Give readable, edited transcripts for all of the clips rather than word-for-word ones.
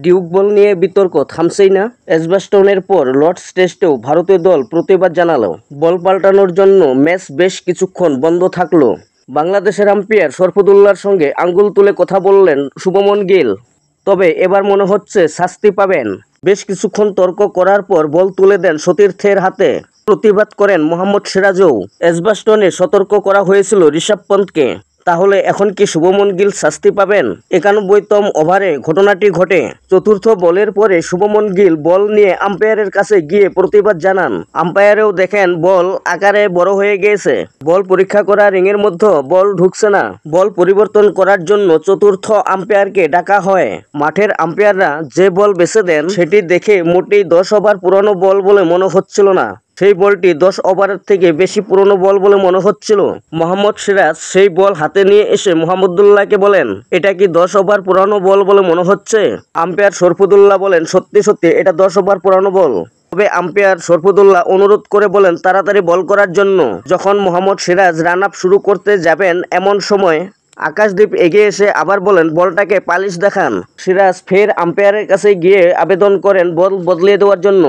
Duke বল নিয়ে বিতর্ক থামছেই না। এজবাস্টনের পর লর্ডস টেস্টেও ভারতীয় দল প্রতিবাদ জানালো। বল পাল্টানোর জন্য ম্যাচ বেশ কিছুক্ষণ বন্ধ থাকলো। বাংলাদেশের আম্পায়ার শরফুদ্দুল্লাহর সঙ্গে আঙ্গুল তুলে কথা বললেন শুভমন গিল। তবে এবার মনে হচ্ছে শাস্তি পাবেন। বেশ কিছুক্ষণ তর্ক করার পর বল তুলে দেন সতীর্থের হাতে। প্রতিবাদ করেন মোহাম্মদ সিরাজও। এজবাস্টনে সতর্ক করা হয়েছিল ঋষভ পন্তকে। তাহলে এখন কি শুভমন গিল শাস্তি পাবেন? 91তম ওভারে ঘটনাটি ঘটে। চতুর্থ বলের পরে শুভমন গিল বল নিয়ে আম্পায়ারের কাছে গিয়ে প্রতিবাদ জানান। আম্পায়ারেও দেখেন বল আকারে বড় হয়ে গিয়েছে। বল পরীক্ষা করা রিংয়ের মধ্যে বল ঢুকছে না। বল পরিবর্তন করার জন্য চতুর্থ আম্পায়ারকে ডাকা হয়। মাঠের আম্পায়াররা যে বল বেছে দেন সেটি দেখে মোটেই 10 ওভার পুরনো বল বলে মনে হচ্ছিল না। সেই বলটি 10 ওভারের থেকে বেশি পুরনো বল বলে মনে হচ্ছিল। মোহাম্মদ সিরাজ সেই বল হাতে নিয়ে এসে মোহাম্মদুল্লাহকে বলেন, এটা কি 10 ওভার পুরনো বল বলে মনে হচ্ছে? আম্পায়ার শরফুদ্দুল্লাহ বলেন, সত্যি সত্যি এটা 10 ওভার পুরনো বল। তবে আম্পায়ার শরফুদ্দুল্লাহ অনুরোধ করে বলেন তাড়াতাড়ি বল করার জন্য। যখন মোহাম্মদ সিরাজ রান আপ শুরু করতে যাবেন এমন সময় আকাশদীপ এগিয়ে এসে আবার বলেন বলটাকে পালিশ দেখান। সিরাজ ফের আম্পায়ারের কাছে গিয়ে আবেদন করেন বল বদলিয়ে দেওয়ার জন্য।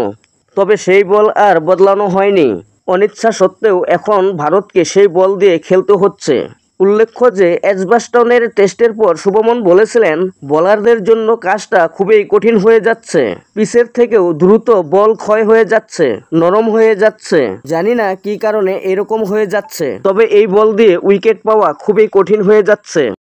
তবে সেই বল আর বদলানো হয়নি। অনিচ্ছা সত্ত্বেও এখন ভারতকে সেই বল দিয়ে খেলতে হচ্ছে। উল্লেখ্য যে এজবাস্টনের টেস্টের পর শুভমন বলেছিলেন বোলারদের জন্য কাজটা খুবই কঠিন হয়ে যাচ্ছে। পিচের থেকেও দ্রুত বল ক্ষয় হয়ে যাচ্ছে, নরম হয়ে যাচ্ছে। জানি না কি কারণে এরকম হয়ে যাচ্ছে, তবে এই বল দিয়ে উইকেট পাওয়া খুবই কঠিন হয়ে যাচ্ছে।